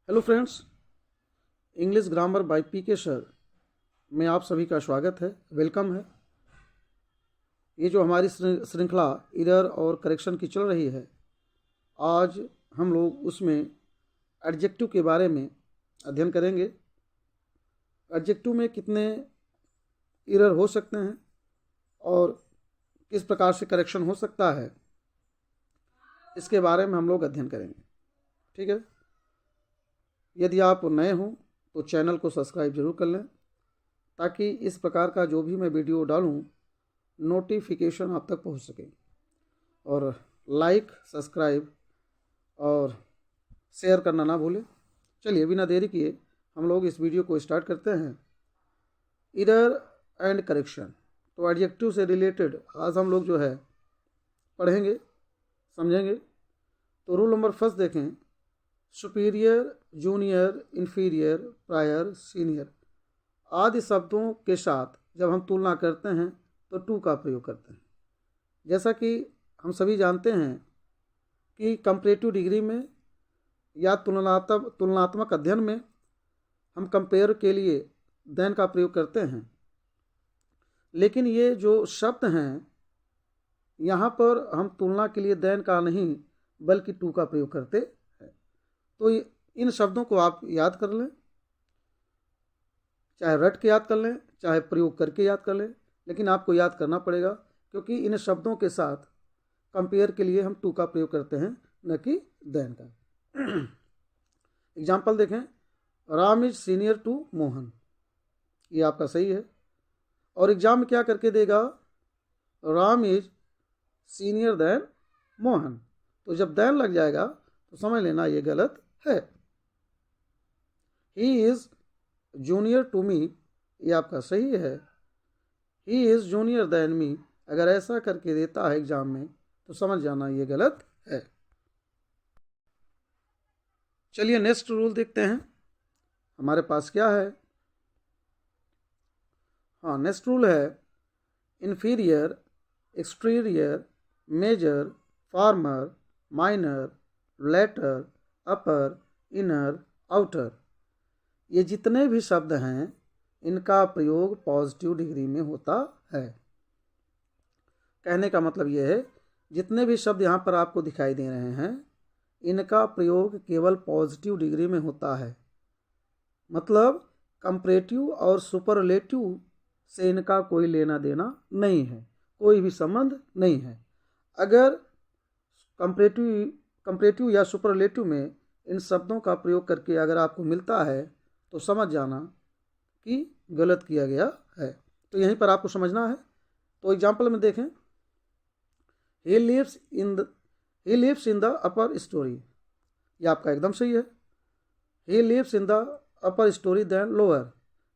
Hello friends, English grammar by PK sir में आप सभी का स्वागत है, वेलकम है। ये जो हमारी श्रृंखला इरर और करेक्शन की चल रही है, आज हम लोग उसमें एडजेक्टिव के बारे में अध्ययन करेंगे। एडजेक्टिव में कितने इरर हो सकते हैं और किस प्रकार से करेक्शन हो सकता है, इसके बारे में हम लोग अध्ययन करेंगे। ठीक है, यदि आप नए हों तो चैनल को सब्सक्राइब जरूर कर लें ताकि इस प्रकार का जो भी मैं वीडियो डालूं नोटिफिकेशन आप तक पहुंच सके। और लाइक, सब्सक्राइब और शेयर करना ना भूलें। चलिए बिना देरी किए हम लोग इस वीडियो को स्टार्ट करते हैं। इरर एंड करेक्शन, तो एडजेक्टिव से रिलेटेड आज हम लोग जो है पढ़ेंगे, समझेंगे। तो रूल नंबर फर्स्ट देखें, superior, junior, inferior, prior, senior आदि शब्दों के साथ जब हम तुलना करते हैं तो टू का प्रयोग करते हैं। जैसा कि हम सभी जानते हैं कि कंपैरेटिव डिग्री में या तुलनात्मक अध्ययन में हम कंपेयर के लिए देन का प्रयोग करते हैं, लेकिन ये जो शब्द हैं यहाँ पर हम तुलना के लिए देन का नहीं बल्कि टू का प्रयोग करते हैं। तो इन शब्दों को आप याद कर लें, चाहे रट के याद कर लें चाहे प्रयोग करके याद कर लें, लेकिन आपको याद करना पड़ेगा क्योंकि इन शब्दों के साथ कंपेयर के लिए हम टू का प्रयोग करते हैं, न कि देन का। एग्जाम्पल देखें, Ram is senior to Mohan, ये आपका सही है। और एग्जाम में क्या करके देगा, Ram is senior then Mohan, तो जब देन लग जाएगा तो समझ लेना ये गलत है। He is junior to me, ये आपका सही है। He is junior than me अगर ऐसा करके देता है एग्जाम में तो समझ जाना ये गलत है। चलिए नेक्स्ट रूल देखते हैं हमारे पास क्या है। हाँ, नेक्स्ट रूल है inferior, exterior, major, former, minor, latter, upper, inner, outer, ये जितने भी शब्द हैं इनका प्रयोग पॉजिटिव डिग्री में होता है। कहने का मतलब ये है, जितने भी शब्द यहाँ पर आपको दिखाई दे रहे हैं इनका प्रयोग केवल पॉजिटिव डिग्री में होता है। मतलब कंपैरेटिव और सुपरलेटिव से इनका कोई लेना देना नहीं है, कोई भी संबंध नहीं है। अगर कंपैरेटिव या सुपरलेटिव में इन शब्दों का प्रयोग करके अगर आपको मिलता है तो समझ जाना कि गलत किया गया है। तो यहीं पर आपको समझना है। तो एग्जाम्पल में देखें, he lives in the upper storey, ये आपका एकदम सही है। He lives in the upper storey than lower,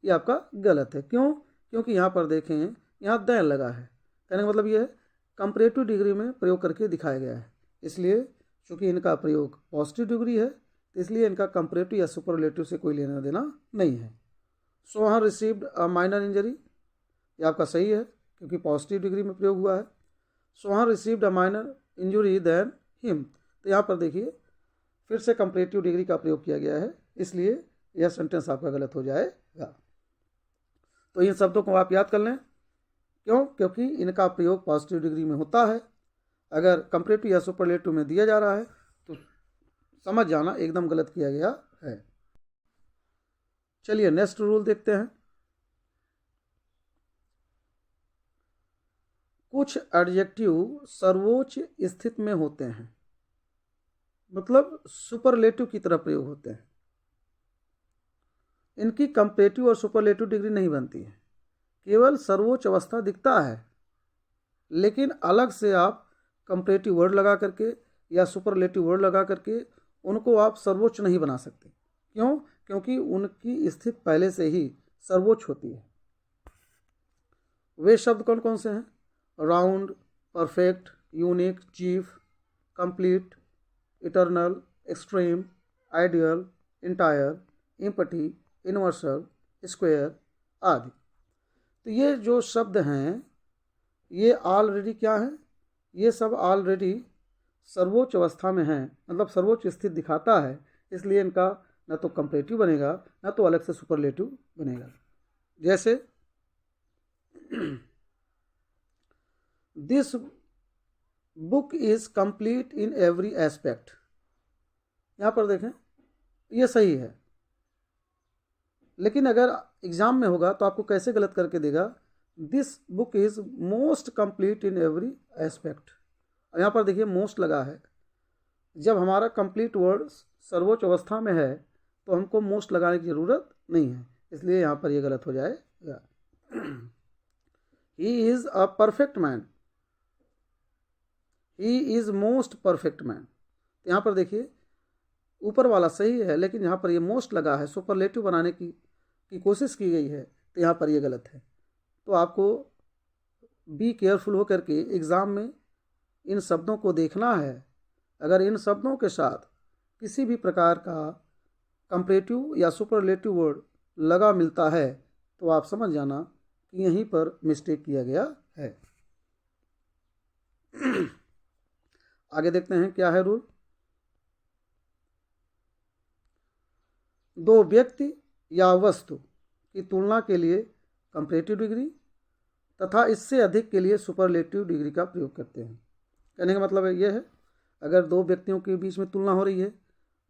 ये आपका गलत है। क्यों? क्योंकि यहाँ पर देखें यहाँ देन लगा है। कहने का मतलब ये है कंपैरेटिव डिग्री में प्रयोग करके दिखाया गया है, इसलिए चूँकि इनका प्रयोग पॉजिटिव डिग्री है तो इसलिए इनका कंपैरेटिव या सुपरलेटिव से कोई लेना देना नहीं है। Sohan received a minor injury, ये आपका सही है क्योंकि पॉजिटिव डिग्री में प्रयोग हुआ है। Sohan received a minor injury than him, तो यहाँ पर देखिए फिर से कंपैरेटिव डिग्री का प्रयोग किया गया है, इसलिए यह सेंटेंस आपका गलत हो जाएगा। तो इन शब्दों को आप याद कर लें। क्यों? क्योंकि इनका प्रयोग पॉजिटिव डिग्री में होता है। अगर कंपैरेटिव या सुपरलेटिव में दिया जा रहा है तो समझ जाना एकदम गलत किया गया है। चलिए नेक्स्ट रूल देखते हैं। कुछ एडजेक्टिव सर्वोच्च स्थिति में होते हैं, मतलब सुपरलेटिव की तरह प्रयोग होते हैं। इनकी कंपैरेटिव और सुपरलेटिव डिग्री नहीं बनती है, केवल सर्वोच्च अवस्था दिखता है, लेकिन अलग से आप कंपैरेटिव वर्ड लगा करके या सुपरलेटिव वर्ड लगा करके उनको आप सर्वोच्च नहीं बना सकते। क्यों? क्योंकि उनकी स्थिति पहले से ही सर्वोच्च होती है। वे शब्द कौन कौन से हैं? Round, perfect, unique, chief, complete, eternal, extreme, ideal, entire, empty, universal, square आदि। तो ये जो शब्द हैं ये ऑलरेडी क्या है, ये सब ऑलरेडी सर्वोच्च अवस्था में हैं, मतलब सर्वोच्च स्थिति दिखाता है, इसलिए इनका ना तो कंपैरेटिव बनेगा, ना तो अलग से सुपरलेटिव बनेगा। जैसे this book is complete in every aspect, यहाँ पर देखें ये सही है, लेकिन अगर एग्जाम में होगा तो आपको कैसे गलत करके देगा, this book is most complete in every aspect. और यहाँ पर देखिए मोस्ट लगा है, जब हमारा कंप्लीट वर्ड सर्वोच्च अवस्था में है तो हमको मोस्ट लगाने की ज़रूरत नहीं है, इसलिए यहाँ पर ये गलत हो जाएगा। He is a perfect man, he is most perfect man. तो यहाँ पर देखिए ऊपर वाला सही है, लेकिन यहाँ पर ये मोस्ट लगा है, सुपरलेटिव बनाने की कोशिश की गई है, तो यहाँ पर ये गलत है। तो आपको बी केयरफुल होकर के एग्ज़ाम में इन शब्दों को देखना है। अगर इन शब्दों के साथ किसी भी प्रकार का कंपैरेटिव या सुपरलेटिव वर्ड लगा मिलता है तो आप समझ जाना कि यहीं पर मिस्टेक किया गया है। आगे देखते हैं क्या है रूल। दो व्यक्ति या वस्तु की तुलना के लिए कंपैरेटिव डिग्री तथा इससे अधिक के लिए सुपरलेटिव डिग्री का प्रयोग करते हैं। कहने का मतलब ये है, अगर दो व्यक्तियों के बीच में तुलना हो रही है,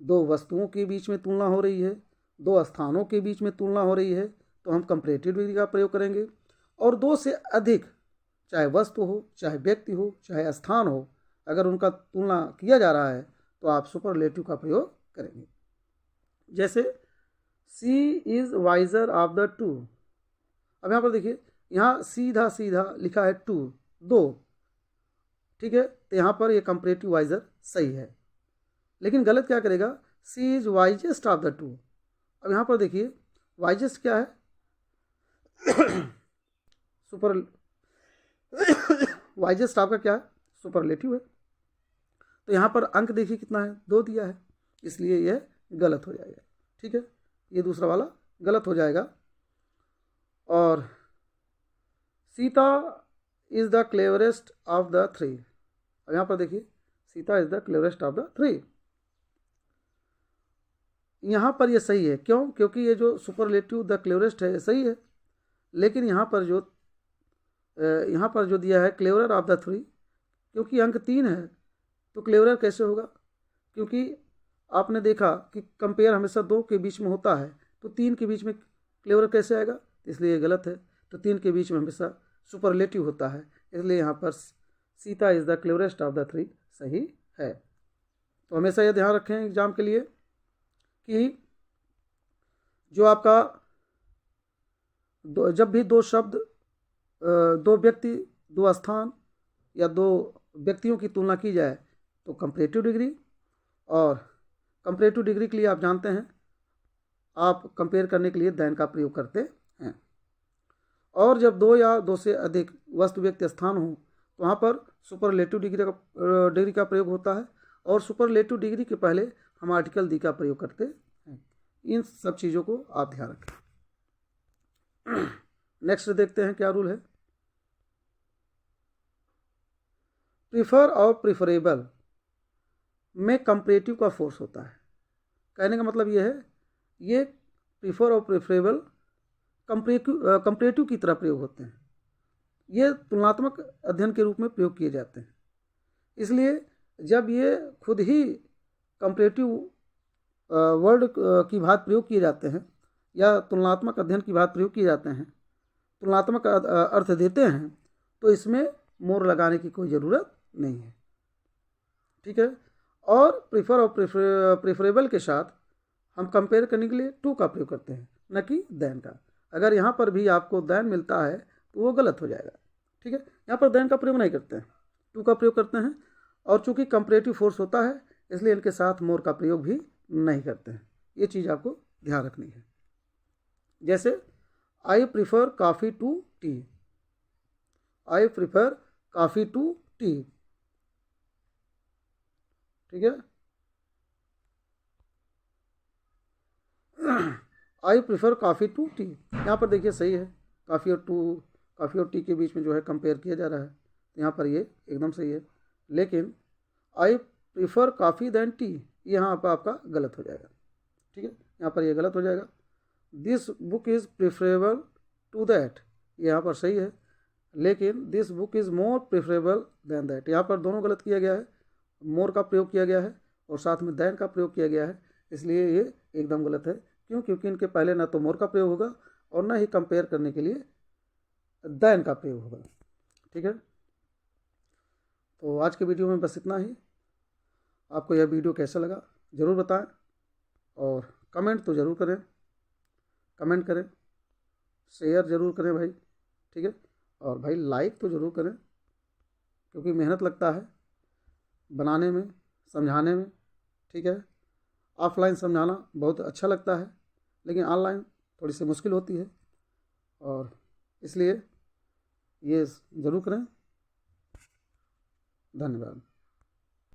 दो वस्तुओं के बीच में तुलना हो रही है, दो स्थानों के बीच में तुलना हो रही है, तो हम कंपैरेटिव डिग्री का प्रयोग करेंगे। और दो से अधिक, चाहे वस्तु हो, चाहे व्यक्ति हो, चाहे स्थान हो, अगर उनका तुलना किया जा रहा है तो आप सुपरलेटिव का प्रयोग करेंगे। जैसे C is wiser of the two. अब यहाँ पर देखिए, यहाँ सीधा सीधा लिखा है टू, दो, ठीक है, तो यहाँ पर ये कंपैरेटिव वाइजर सही है, लेकिन गलत क्या करेगा, C is wisest of the two. अब यहाँ पर देखिए वाइजेस्ट क्या है, सुपर वाइजेस्ट आपका क्या है, सुपरलेटिव है। तो यहाँ पर अंक देखिए कितना है, 2 दिया है, इसलिए यह गलत हो जाएगा। ठीक है, ये दूसरा वाला गलत हो जाएगा। और Sita is the cleverest of the 3। अब यहाँ पर देखिए Sita is the cleverest of the 3, यहाँ पर ये सही है। क्यों? क्योंकि ये जो सुपरलेटिव द क्लेवरेस्ट है सही है, लेकिन यहाँ पर जो दिया है क्लेवरर ऑफ द 3, क्योंकि अंक 3 है तो क्लेवरर कैसे होगा, क्योंकि आपने देखा कि कंपेयर हमेशा 2 के बीच में होता है, तो 3 के बीच में क्लेवरर कैसे आएगा, इसलिए ये गलत है। तो 3 के बीच में हमेशा सुपरलेटिव होता है, इसलिए यहाँ पर Sita is the cleverest of the 3 सही है। तो हमेशा ये ध्यान रखें एग्जाम के लिए कि जो आपका जब भी 2 शब्द, 2 व्यक्ति, 2 स्थान या 2 व्यक्तियों की तुलना की जाए तो कंपैरेटिव डिग्री, और कंपैरेटिव डिग्री के लिए आप जानते हैं आप कंपेयर करने के लिए देन का प्रयोग करते हैं। और जब 2 या 2 से अधिक वस्तु, व्यक्ति, स्थान हो तो वहाँ पर सुपरलेटिव डिग्री का प्रयोग होता है, और सुपरलेटिव डिग्री के पहले हम आर्टिकल दी का प्रयोग करते हैं। इन सब चीज़ों को आप ध्यान रखें। नेक्स्ट देखते हैं क्या रूल है। प्रीफर और प्रिफरेबल में कंपैरेटिव का फोर्स होता है। कहने का मतलब ये है, ये प्रीफर और प्रिफरेबल कंपैरेटिव की तरह प्रयोग होते हैं, ये तुलनात्मक अध्ययन के रूप में प्रयोग किए जाते हैं। इसलिए जब ये खुद ही कंपैरेटिव वर्ड की भांति प्रयोग किए जाते हैं या तुलनात्मक अध्ययन की भांति प्रयोग किए जाते हैं, तुलनात्मक अर्थ देते हैं, तो इसमें मोर लगाने की कोई ज़रूरत नहीं है। ठीक है, और प्रीफर और प्रेफरेबल के साथ हम कंपेयर करने के लिए टू का प्रयोग करते हैं, न कि देन का। अगर यहाँ पर भी आपको देन मिलता है तो वो गलत हो जाएगा। ठीक है, यहाँ पर देन का प्रयोग नहीं करते हैं, टू का प्रयोग करते हैं, और चूंकि कंपैरेटिव फोर्स होता है इसलिए इनके साथ मोर का प्रयोग भी नहीं करते हैं। ये चीज़ आपको ध्यान रखनी है। जैसे I prefer coffee to tea, I prefer coffee to tea. ठीक है, I prefer coffee to tea, यहाँ पर देखिए सही है, कॉफ़ी और टी के बीच में जो है कंपेयर किया जा रहा है, तो यहाँ पर ये एकदम सही है। लेकिन I prefer coffee than tea, यहाँ पर आपका गलत हो जाएगा। ठीक है, यहाँ पर ये गलत हो जाएगा। This book is preferable to that, यहाँ पर सही है, लेकिन this book is more preferable than that, यहाँ पर दोनों गलत किया गया है। मोर का प्रयोग किया गया है और साथ में दैन का प्रयोग किया गया है, इसलिए ये एकदम गलत है। क्यों? क्योंकि इनके पहले ना तो मोर का प्रयोग होगा और ना ही कंपेयर करने के लिए दैन का प्रयोग होगा। ठीक है, तो आज के वीडियो में बस इतना ही। आपको यह वीडियो कैसा लगा ज़रूर बताएं और कमेंट तो ज़रूर करें, कमेंट करें, शेयर ज़रूर करें भाई। ठीक है, और भाई लाइक तो ज़रूर करें, क्योंकि मेहनत लगता है बनाने में, समझाने में। ठीक है, ऑफलाइन समझाना बहुत अच्छा लगता है, लेकिन ऑनलाइन थोड़ी सी मुश्किल होती है, और इसलिए ये ज़रूर करें। धन्यवाद।